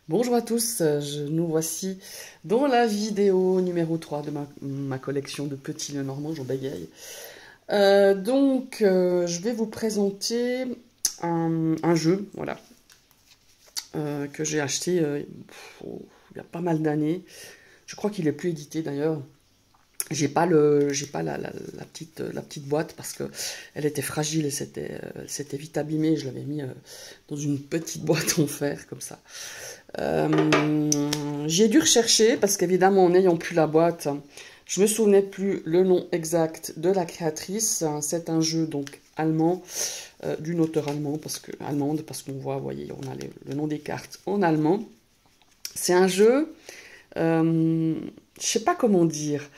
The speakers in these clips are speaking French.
Bonjour à tous, nous voici dans la vidéo numéro 3 de ma collection de petits Lenormand, j'en bégaye. Je vais vous présenter un jeu, voilà, que j'ai acheté il y a pas mal d'années. Je crois qu'il est plus édité d'ailleurs. J'ai pas la petite boîte parce que elle était fragile et c'était vite abîmé. Je l'avais mis dans une petite boîte en fer comme ça. J'ai dû rechercher parce qu'évidemment en n'ayant plus la boîte, je me souvenais plus le nom exact de la créatrice. C'est un jeu donc allemand, d'une auteure allemande parce qu'on voit, vous voyez, on a le nom des cartes en allemand. C'est un jeu, je sais pas comment dire.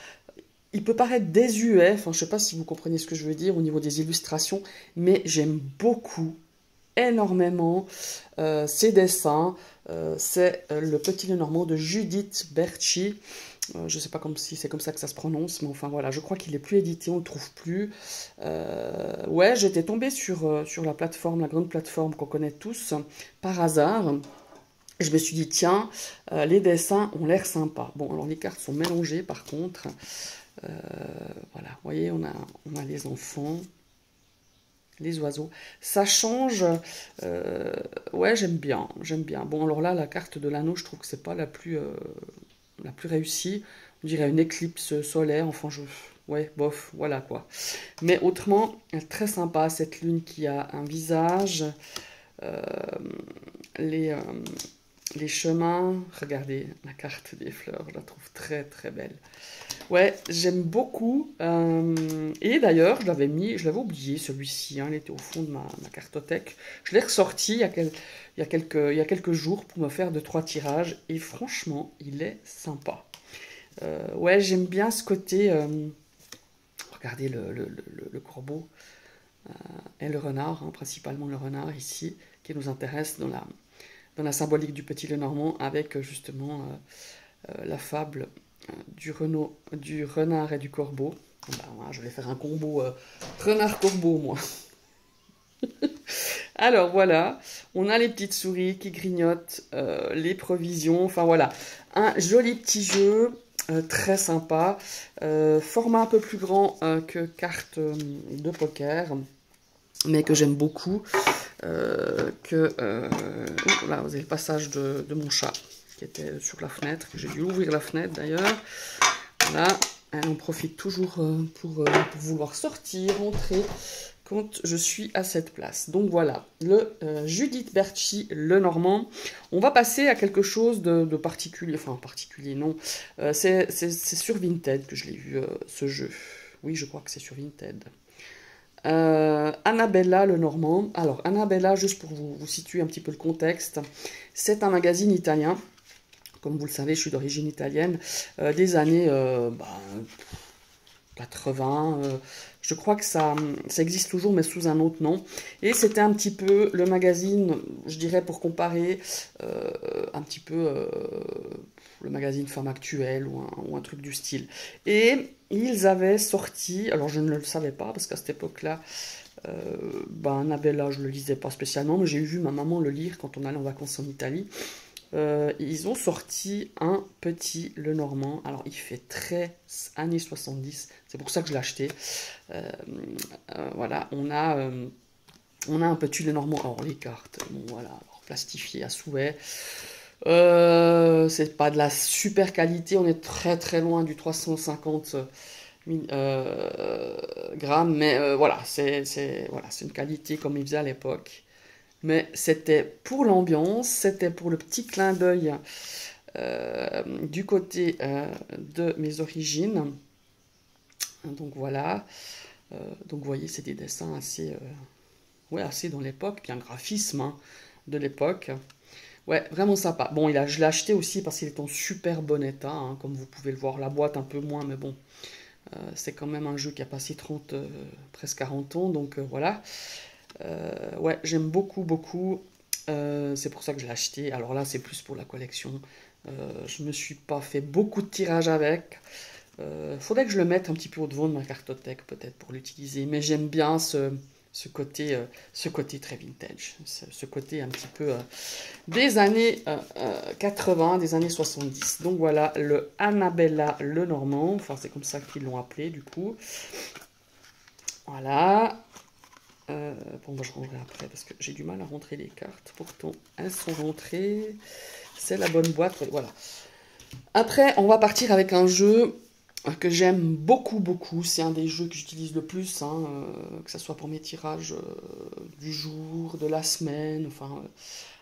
Il peut paraître désuet, enfin je sais pas si vous comprenez ce que je veux dire au niveau des illustrations, mais j'aime beaucoup, énormément ces dessins. C'est le Petit Lenormand de Judith Bertschi. Je ne sais pas si c'est comme ça que ça se prononce, mais enfin voilà, je crois qu'il est plus édité, on ne le trouve plus. Ouais, j'étais tombée sur la plateforme, la grande plateforme qu'on connaît tous, par hasard. Je me suis dit, tiens, les dessins ont l'air sympas. Bon, alors les cartes sont mélangées par contre. Voilà, vous voyez, on a les enfants, les oiseaux. Ça change. Ouais, j'aime bien, j'aime bien. Bon, alors là, la carte de l'anneau, je trouve que c'est pas la plus réussie. On dirait une éclipse solaire. Enfin, ouais, bof, voilà quoi. Mais autrement, elle est très sympa, cette lune qui a un visage. Euh, les, euh, les chemins, regardez la carte des fleurs, je la trouve très très belle. Ouais, j'aime beaucoup. Et d'ailleurs, je l'avais oublié celui-ci, hein, il était au fond de ma cartothèque. Je l'ai ressorti il y a quelques jours pour me faire 2-3 tirages. Et franchement, il est sympa. Ouais, j'aime bien ce côté. Regardez le corbeau et le renard, hein, principalement le renard ici, qui nous intéresse dans la symbolique du petit Lenormand avec justement la fable du renard et du corbeau. Bah, moi, je vais faire un combo renard-corbeau, moi. Alors voilà, on a les petites souris qui grignotent les provisions. Enfin voilà, un joli petit jeu, très sympa. Format un peu plus grand que carte de poker, mais que j'aime beaucoup. Là, vous avez le passage de mon chat qui était sur la fenêtre. J'ai dû ouvrir la fenêtre d'ailleurs. Voilà, elle en profite toujours pour vouloir sortir, entrer quand je suis à cette place. Donc voilà, le Judith Bertschi Lenormand. On va passer à quelque chose de particulier, enfin particulier non, c'est sur Vinted que je l'ai vu ce jeu. Oui, je crois que c'est sur Vinted. Annabella Lenormand. Alors, Annabella, juste pour vous situer un petit peu le contexte, c'est un magazine italien. Comme vous le savez, je suis d'origine italienne, des années 80. Je crois que ça existe toujours, mais sous un autre nom. Et c'était un petit peu le magazine, je dirais, pour comparer un petit peu le magazine Femme Actuelle ou un truc du style. Et ils avaient sorti, alors je ne le savais pas, parce qu'à cette époque-là, Annabella, je ne le lisais pas spécialement, mais j'ai vu ma maman le lire quand on allait en vacances en Italie. Ils ont sorti un petit Lenormand. Alors, il fait très années 70. C'est pour ça que je l'ai acheté. Voilà, on a un petit Lenormand. Alors, les cartes, bon, voilà, alors, plastifiées à souhait. C'est pas de la super qualité. On est très très loin du 350 grammes. Mais voilà, voilà, c'est une qualité comme ils faisaient à l'époque. Mais c'était pour l'ambiance, c'était pour le petit clin d'œil du côté de mes origines. Donc voilà. Donc vous voyez, c'est des dessins assez, ouais, assez dans l'époque, puis un graphisme hein, de l'époque. Ouais, vraiment sympa. Bon, je l'ai acheté aussi parce qu'il est en super bon état, hein, comme vous pouvez le voir. La boîte un peu moins, mais bon, c'est quand même un jeu qui a passé 30, presque 40 ans, donc voilà. Ouais, j'aime beaucoup, beaucoup. C'est pour ça que je l'ai acheté. Alors là, c'est plus pour la collection. Je me suis pas fait beaucoup de tirages avec. Faudrait que je le mette un petit peu au devant de ma cartothèque, peut-être, pour l'utiliser. Mais j'aime bien ce côté très vintage, ce côté un petit peu des années 80, des années 70. Donc voilà, le Annabella Lenormand, enfin c'est comme ça qu'ils l'ont appelé du coup. Voilà. Bon, moi je rangerai après parce que j'ai du mal à rentrer les cartes. Pourtant, elles sont rentrées. C'est la bonne boîte, voilà. Après, on va partir avec un jeu que j'aime beaucoup, beaucoup. C'est un des jeux que j'utilise le plus, hein, que ce soit pour mes tirages du jour, de la semaine, enfin,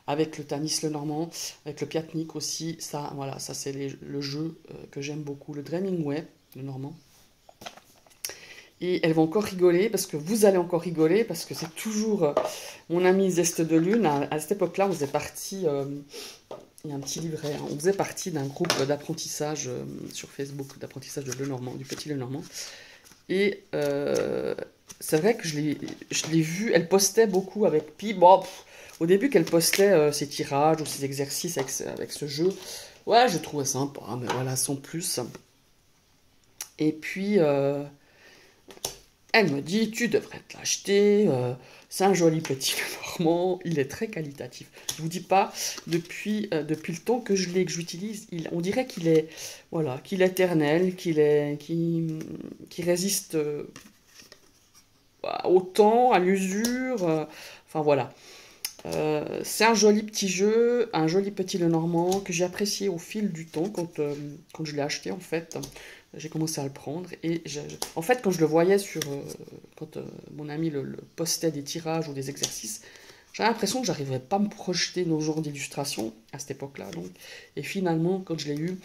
avec le Tanis Lenormand, avec le Piatnik aussi. Ça, voilà, ça c'est le jeu que j'aime beaucoup, le Dremingway Lenormand. Et elles vont encore rigoler, parce que vous allez encore rigoler, parce que c'est toujours mon ami Zeste de Lune. À cette époque-là, on faisait partie, il y a un petit livret, hein, on faisait partie d'un groupe d'apprentissage sur Facebook, d'apprentissage de Lenormand, du petit Lenormand. Et c'est vrai que je l'ai vu, elle postait beaucoup avec Pi. Bon, au début qu'elle postait ses tirages ou ses exercices avec ce jeu, ouais, je trouvais sympa, mais voilà, sans plus. Et puis... elle me dit, tu devrais te l'acheter, c'est un joli petit Lenormand, il est très qualitatif. Je vous dis pas, depuis le temps que je l'ai, que j'utilise, on dirait qu'il est, voilà, qu'il est éternel, qu'il résiste au temps, à l'usure, enfin voilà. C'est un joli petit jeu, un joli petit Lenormand que j'ai apprécié au fil du temps quand je l'ai acheté en fait. J'ai commencé à le prendre et en fait quand je le voyais quand mon ami le postait des tirages ou des exercices, j'avais l'impression que j'arriverais pas à me projeter nos jours d'illustration à cette époque-là donc. Et finalement quand je l'ai eu,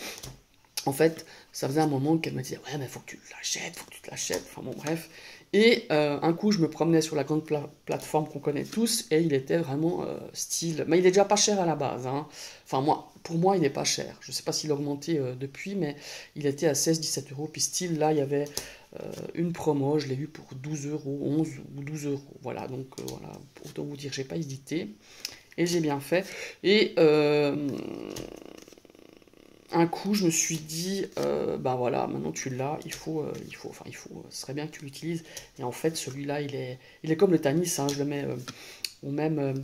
en fait ça faisait un moment qu'elle me disait ouais mais faut que tu l'achètes, faut que tu te l'achètes, enfin bon bref. Et un coup, je me promenais sur la grande plateforme qu'on connaît tous, et il était vraiment style... Mais il est déjà pas cher à la base, hein. Enfin, pour moi, il n'est pas cher. Je ne sais pas s'il a augmenté depuis, mais il était à 16-17 euros. Puis style, là, il y avait une promo, je l'ai eu pour 12 euros, 11 ou 12 euros. Voilà, donc voilà, autant vous dire, j'ai pas hésité. Et j'ai bien fait. Et un coup, je me suis dit, ben voilà, maintenant tu l'as, ce serait bien que tu l'utilises. Et en fait, celui-là, il est comme le Tanis, hein, je le mets au même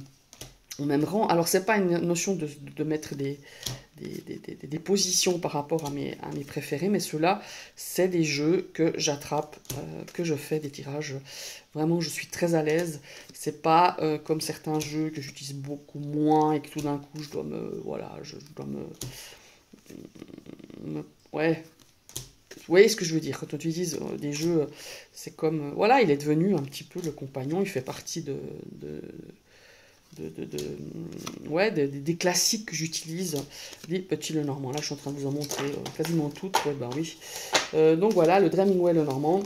rang. Alors, c'est pas une notion de mettre des positions par rapport à mes préférés, mais ceux-là, c'est des jeux que j'attrape, que je fais des tirages. Vraiment, je suis très à l'aise. C'est pas comme certains jeux que j'utilise beaucoup moins et que tout d'un coup, je dois ouais, vous voyez ce que je veux dire, quand on utilise des jeux, c'est comme, voilà, il est devenu un petit peu le compagnon, il fait partie ouais, des classiques que j'utilise, des petits Lenormand. Là, je suis en train de vous en montrer quasiment toutes, ouais, ben oui. Donc voilà, le Dremingway Lenormand.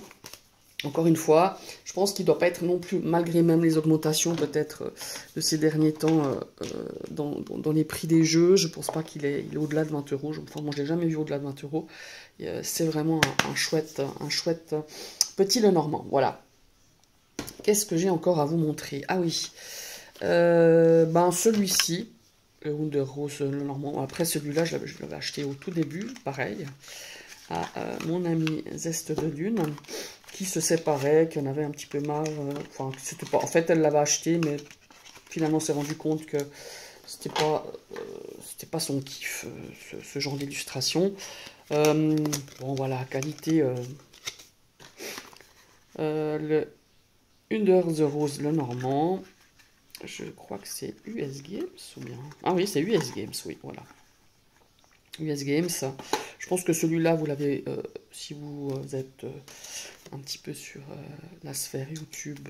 Encore une fois, je pense qu'il ne doit pas être non plus, malgré même les augmentations peut-être de ces derniers temps dans les prix des jeux, je ne pense pas qu'il est au-delà de 20 euros. Enfin, moi, je ne l'ai jamais vu au-delà de 20 euros. C'est vraiment un chouette petit Lenormand. Voilà. Qu'est-ce que j'ai encore à vous montrer? Ah oui, ben celui-ci, le Wonder Rose Lenormand. Après, celui-là, je l'avais acheté au tout début, pareil, à mon ami Zeste de Lune, qui se séparait, qui en avait un petit peu marre. Enfin, c'était pas. En fait, elle l'avait acheté, mais finalement, s'est rendu compte que c'était pas son kiff, ce genre d'illustration. Bon, voilà, qualité. Le Under the Rose Lenormand. Je crois que c'est US Games ou bien. Ah oui, c'est US Games, oui, voilà. US Games. Je pense que celui-là, vous l'avez, si vous êtes un petit peu sur la sphère YouTube,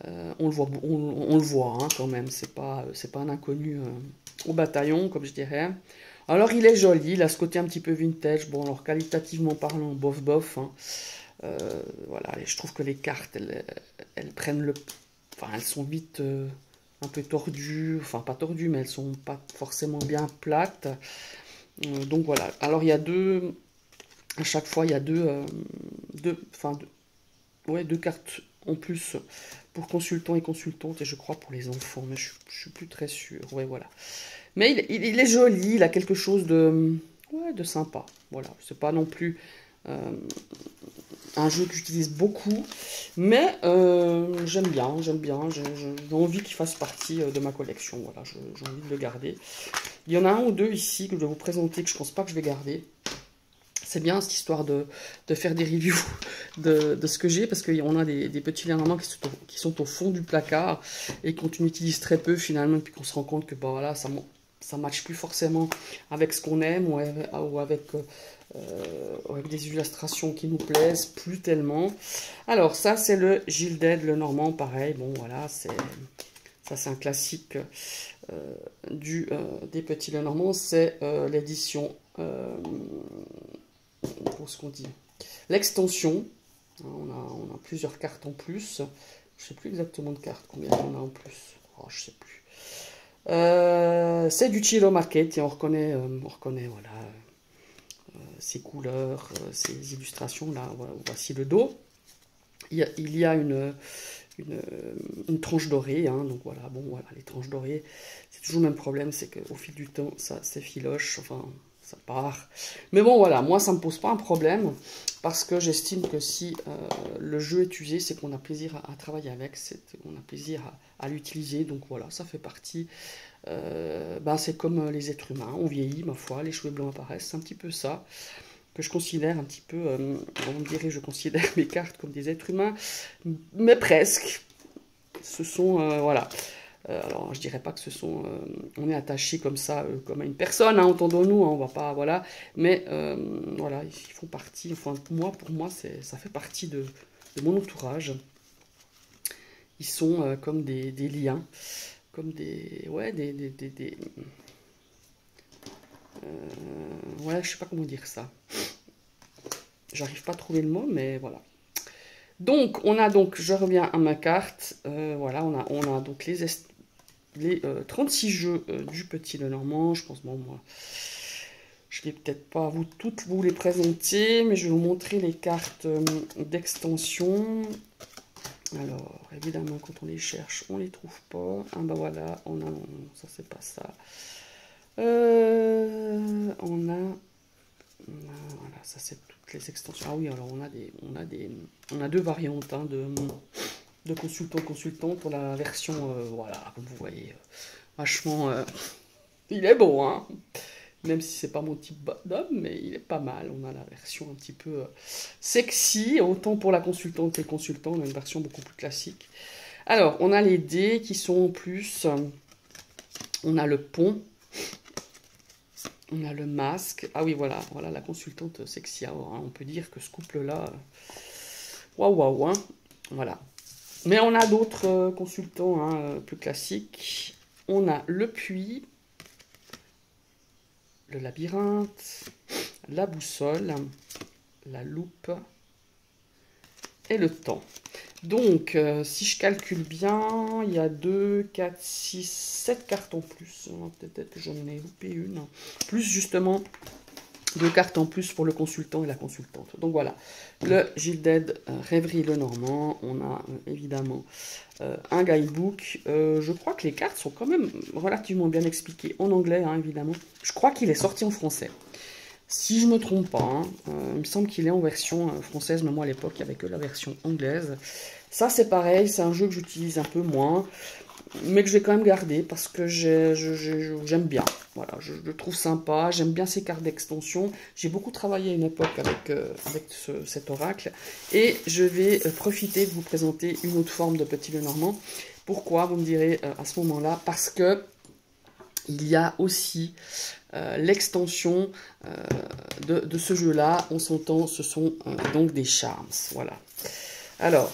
on le voit hein, quand même. C'est pas un inconnu au bataillon, comme je dirais. Alors, il est joli, il a ce côté un petit peu vintage. Bon, alors, qualitativement parlant, bof bof. Hein. Voilà, et je trouve que les cartes, elles prennent le... Enfin, elles sont vite un peu tordues. Enfin, pas tordues, mais elles sont pas forcément bien plates. Donc voilà. Alors il y a à chaque fois il y a deux cartes en plus pour consultants et consultantes et je crois pour les enfants, mais je suis plus très sûr. Ouais voilà. Mais il est joli, il a quelque chose de sympa. Voilà, c'est pas non plus un jeu que j'utilise beaucoup, mais j'aime bien, j'ai envie qu'il fasse partie de ma collection, voilà, j'ai envie de le garder. Il y en a un ou deux ici que je vais vous présenter que je pense pas que je vais garder. C'est bien cette histoire de faire des reviews de ce que j'ai, parce qu'on a des petits Lenormand qui sont au fond du placard et qu'on utilise très peu finalement, puis qu'on se rend compte que bah, voilà, ça ne matche plus forcément avec ce qu'on aime ou avec des illustrations qui nous plaisent, plus tellement. Alors ça c'est le Gilded Lenormand, pareil, bon voilà, ça c'est un classique des petits Lenormand, c'est l'édition... pour ce qu'on dit, l'extension, on a plusieurs cartes en plus, je sais plus exactement de cartes, combien on a en plus, oh, je sais plus. C'est du Chilo Market et on reconnaît voilà, ses couleurs, ses illustrations, là, voici le dos. Il y a une tranche dorée, hein, donc voilà, bon voilà, les tranches dorées, c'est toujours le même problème, c'est qu'au fil du temps, ça s'effiloche, enfin... ça part. Mais bon, voilà, moi, ça ne me pose pas un problème, parce que j'estime que si le jeu est usé, c'est qu'on a plaisir à travailler avec, on a plaisir à l'utiliser, donc voilà, ça fait partie. C'est comme les êtres humains, on vieillit, ma foi, les cheveux blancs apparaissent, c'est un petit peu ça, que je considère un petit peu, on dirait, je considère mes cartes comme des êtres humains, mais presque. Ce sont, voilà... alors, je dirais pas que on est attaché comme ça, comme à une personne, hein, entendons-nous, hein, on va pas, voilà, mais voilà, ils font partie, enfin, pour moi, ça fait partie de mon entourage. Ils sont comme des liens, comme ouais, ouais, je sais pas comment dire ça. J'arrive pas à trouver le mot, mais voilà. Donc, je reviens à ma carte, voilà, on a donc les 36 jeux du Petit Lenormand. Je pense, bon, moi, je vais peut-être pas toutes vous les présenter, mais je vais vous montrer les cartes d'extension. Alors, évidemment, quand on les cherche, on les trouve pas. Ah bah voilà, ça c'est pas ça. Voilà, ça c'est toutes les extensions. Ah oui, alors on a deux variantes, hein, de consultant pour la version, voilà, comme vous voyez, vachement, il est beau, hein, même si c'est pas mon type d'homme, mais il est pas mal. On a la version un petit peu sexy, autant pour la consultante et le consultant, on a une version beaucoup plus classique. Alors, on a les dés qui sont en plus, on a le pont, on a le masque, ah oui, voilà la consultante sexy, hein. On peut dire que ce couple-là, waouh, hein, voilà. Mais on a d'autres consultants, hein, plus classiques. On a le puits, le labyrinthe, la boussole, la loupe et le temps. Donc, si je calcule bien, il y a 2, 4, 6, 7 cartes en plus. Peut-être que j'en ai loupé une. Plus justement 2 cartes en plus pour le consultant et la consultante. Donc voilà, le Gilded Rêverie Lenormand. On a évidemment un guidebook. Je crois que les cartes sont quand même relativement bien expliquées en anglais, hein, évidemment. Je crois qu'il est sorti en français. Si je ne me trompe pas, hein, il me semble qu'il est en version française, mais moi à l'époque, il n'y avait que la version anglaise. Ça, c'est pareil, c'est un jeu que j'utilise un peu moins, mais que je vais quand même garder parce que j'aime bien. Voilà, je le trouve sympa, j'aime bien ces cartes d'extension. J'ai beaucoup travaillé à une époque avec cet oracle, et je vais profiter de vous présenter une autre forme de Petit Lenormand. Pourquoi, vous me direz à ce moment-là? Parce que il y a aussi l'extension de ce jeu-là. On s'entend, ce sont donc des charms. Voilà. Alors,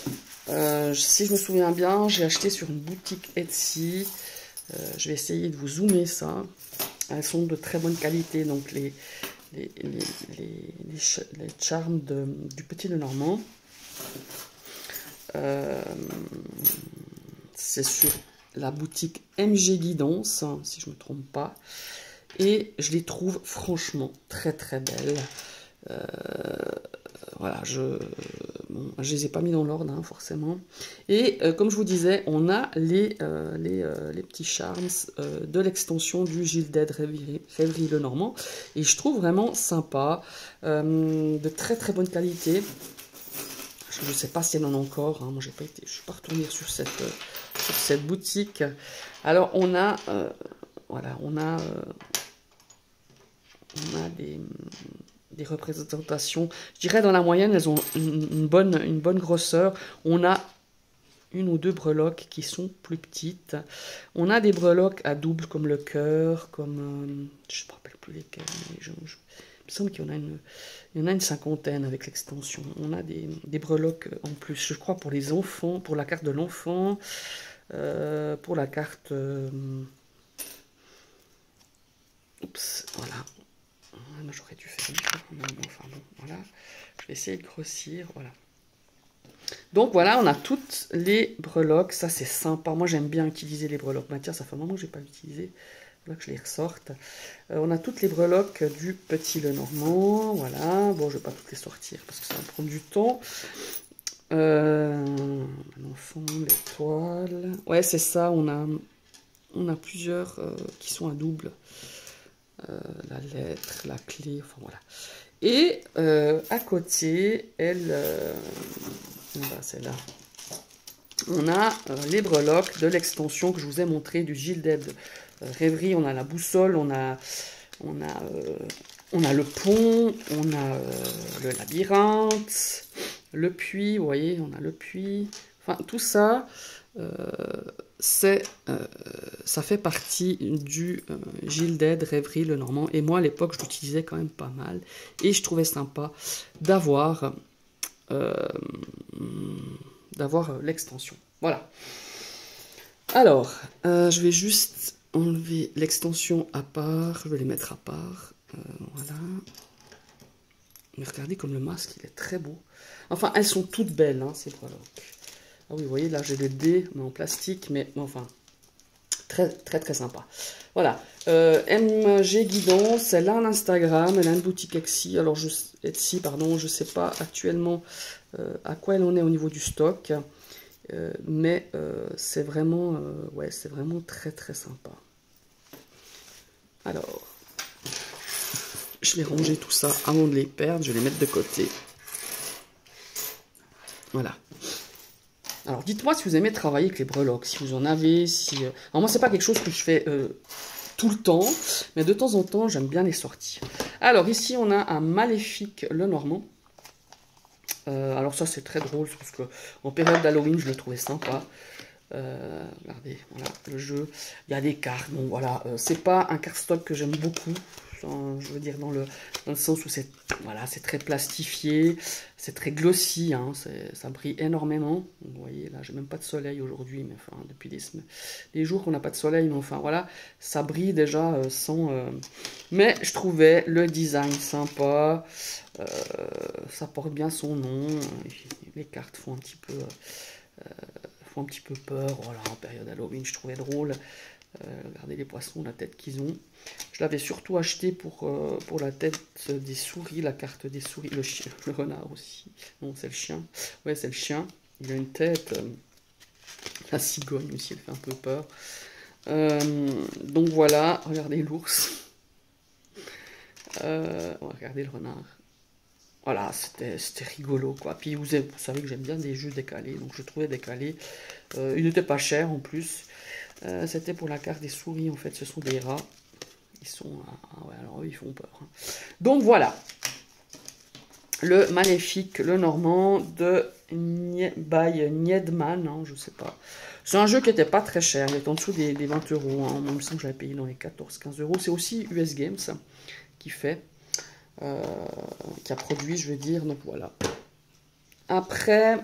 si je me souviens bien, j'ai acheté sur une boutique Etsy. Je vais essayer de vous zoomer ça. Elles sont de très bonne qualité, donc les charms du Petit Lenormand. C'est sur la boutique MG Guidance, si je ne me trompe pas. Et je les trouve franchement très très belles. Voilà, je les ai pas mis dans l'ordre, hein, forcément. Et comme je vous disais, on a les petits charms de l'extension du Gilded Rêverie Lenormand. Et je trouve vraiment sympa, de très très bonne qualité. Je ne sais pas si elle en a encore. Hein. Moi, je ne suis pas retournée sur cette boutique. Alors, on a, voilà, on a des représentations. Je dirais dans la moyenne, elles ont une bonne grosseur. On a une ou deux breloques qui sont plus petites. On a des breloques à double comme le cœur, comme je ne me rappelle plus lesquelles. Mais il me semble qu'il y en a une cinquantaine avec l'extension. On a des breloques en plus, je crois, pour les enfants, pour la carte de l'enfant, pour la carte... oups, voilà. J'aurais dû faire une... Enfin bon, voilà. Je vais essayer de grossir, voilà. Donc voilà, on a toutes les breloques, ça c'est sympa. Moi j'aime bien utiliser les breloques. Bah tiens, ça fait un moment que je n'ai pas utilisé. Voilà que je les ressorte. On a toutes les breloques du Petit Lenormand. Voilà, bon je ne vais pas toutes les sortir parce que ça va prendre du temps. L'enfant, l'étoile. Ouais, c'est ça, on a plusieurs qui sont à double. La lettre, la clé, enfin voilà. Et à côté, celle-là, on a les breloques de l'extension que je vous ai montré du Gilded Rêverie. On a la boussole, on a le pont, on a le labyrinthe, le puits, vous voyez, on a le puits. Enfin, tout ça, ça fait partie du Gilded Rêverie Lenormand. Et moi, à l'époque, je l'utilisais quand même pas mal. Et je trouvais sympa d'avoir l'extension. Voilà. Alors, je vais juste enlever l'extension à part. Je vais les mettre à part. Voilà. Mais regardez comme le masque, il est très beau. Enfin, elles sont toutes belles, hein, ces breloques. Ah oui, vous voyez, là, j'ai le dé, mais en plastique, mais enfin, très, très, très sympa. Voilà. MG Guidance, elle a un Instagram, elle a une boutique Etsy. Alors, Etsy, pardon, je ne sais pas actuellement à quoi elle en est au niveau du stock. Mais c'est vraiment, ouais, c'est vraiment très, très sympa. Alors, je vais ranger tout ça avant de les perdre. Je vais les mettre de côté. Voilà. Alors, dites-moi si vous aimez travailler avec les breloques, si vous en avez, si... Alors, moi, c'est pas quelque chose que je fais tout le temps, mais de temps en temps, j'aime bien les sortir. Alors, ici, on a un Maléfique Lenormand. Alors, ça, c'est très drôle, parce que en période d'Halloween, je le trouvais sympa. Regardez, voilà, le jeu. Il y a des cartes, bon, voilà. C'est pas un cardstock que j'aime beaucoup. Je veux dire dans le sens où c'est voilà, c'est très plastifié, c'est très glossy, hein, ça brille énormément. Vous voyez là, j'ai même pas de soleil aujourd'hui, mais enfin depuis des jours qu'on n'a pas de soleil, mais enfin voilà, ça brille déjà sans. Mais je trouvais le design sympa, ça porte bien son nom. Les cartes font un petit peu peur. Voilà, en période Halloween, je trouvais drôle. Regardez les poissons, la tête qu'ils ont. Je l'avais surtout acheté pour la tête des souris, la carte des souris, le chien, le renard aussi. Non, c'est le chien. Ouais, c'est le chien. Il a une tête. La cigogne aussi, elle fait un peu peur. Donc voilà, regardez l'ours. Regardez le renard. Voilà, c'était rigolo, quoi. Puis vous savez que j'aime bien des jeux décalés, donc je trouvais décalé. Il n'était pas cher en plus. C'était pour la carte des souris, en fait, ce sont des rats. Ils sont... ouais, alors eux, ils font peur. Hein. Donc voilà. Le Maléfique, le Normand de by Niedman, hein, je sais pas. C'est un jeu qui n'était pas très cher, il est en dessous des 20 euros. Hein. Moi, il me semble que j'avais payé dans les 14-15 euros. C'est aussi US Games qui fait, qui a produit, je veux dire. Donc voilà. Après,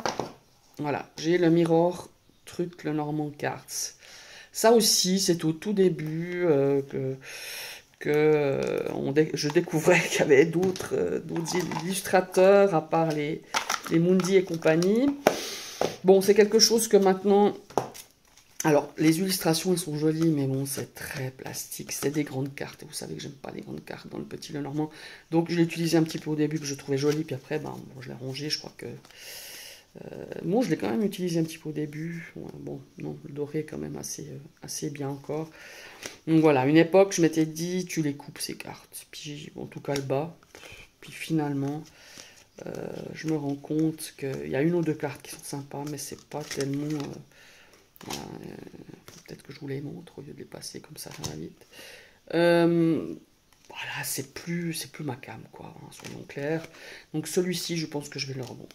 voilà, j'ai le Mirror Truc, le Normand Cards. Ça aussi, c'est au tout début je découvrais qu'il y avait d'autres illustrateurs, à part les Mundi et compagnie. Bon, c'est quelque chose que maintenant... Alors, les illustrations, elles sont jolies, mais bon, c'est très plastique. C'est des grandes cartes, et vous savez que j'aime pas les grandes cartes dans le Petit Lenormand. Donc, je l'ai utilisé un petit peu au début, que je trouvais joli, puis après, ben, bon, je l'ai rangé, je crois que... bon, je l'ai quand même utilisé un petit peu au début. Ouais, bon, non, le doré est quand même assez bien encore. Donc voilà, une époque, je m'étais dit, tu les coupes ces cartes. Puis, en tout cas, le bas. Puis finalement, je me rends compte qu'il y a une ou deux cartes qui sont sympas, mais c'est pas tellement... voilà, peut-être que je vous les montre au lieu de les passer comme ça va vite. Voilà, c'est plus ma came, quoi, hein, soyons clairs. Donc celui-ci, je pense que je vais le revendre.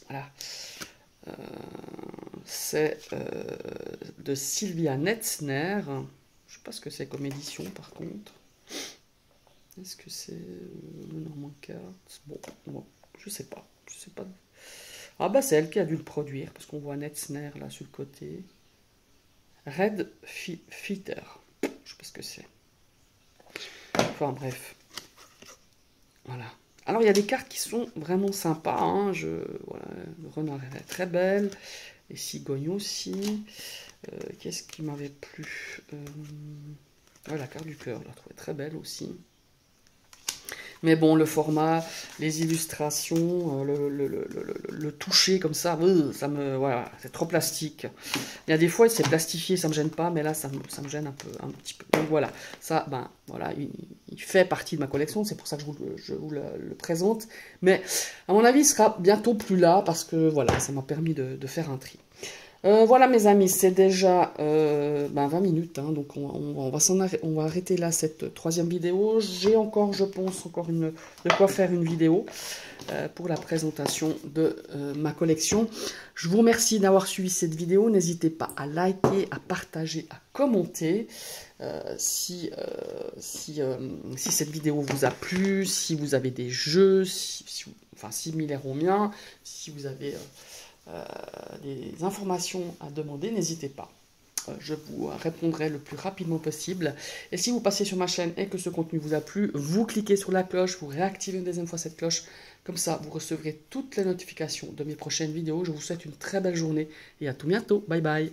Voilà. C'est de Sylvia Netzner. Je sais pas ce que c'est comme édition, par contre. Est-ce que c'est le Normand Cards? Bon, je sais pas. Je sais pas. Ah bah c'est elle qui a dû le produire, parce qu'on voit Netzner là sur le côté. Red Fitter. Je sais pas ce que c'est. Enfin bref. Voilà. Alors il y a des cartes qui sont vraiment sympas. Hein. Voilà, le renard est très belle. Et cigogne aussi. Qu'est-ce qui m'avait plu? Ouais, la carte du cœur, je la trouvais très belle aussi. Mais bon, le format, les illustrations, le toucher comme ça, voilà, c'est trop plastique. Il y a des fois, c'est plastifié, ça me gêne pas, mais là, ça me gêne un petit peu. Donc voilà, ça, ben voilà, il fait partie de ma collection, c'est pour ça que je vous le présente. Mais à mon avis, il sera bientôt plus là parce que voilà, ça m'a permis de faire un tri. Voilà mes amis, c'est déjà 20 minutes, hein, donc on va arrêter là cette troisième vidéo. J'ai encore, je pense, de quoi faire une vidéo pour la présentation de ma collection. Je vous remercie d'avoir suivi cette vidéo. N'hésitez pas à liker, à partager, à commenter si cette vidéo vous a plu, si vous avez des jeux, similaires aux miens, si vous avez... des informations à demander, n'hésitez pas. Je vous répondrai le plus rapidement possible. Et si vous passez sur ma chaîne et que ce contenu vous a plu, vous cliquez sur la cloche, vous réactivez une deuxième fois cette cloche. Comme ça, vous recevrez toutes les notifications de mes prochaines vidéos. Je vous souhaite une très belle journée et à tout bientôt. Bye bye.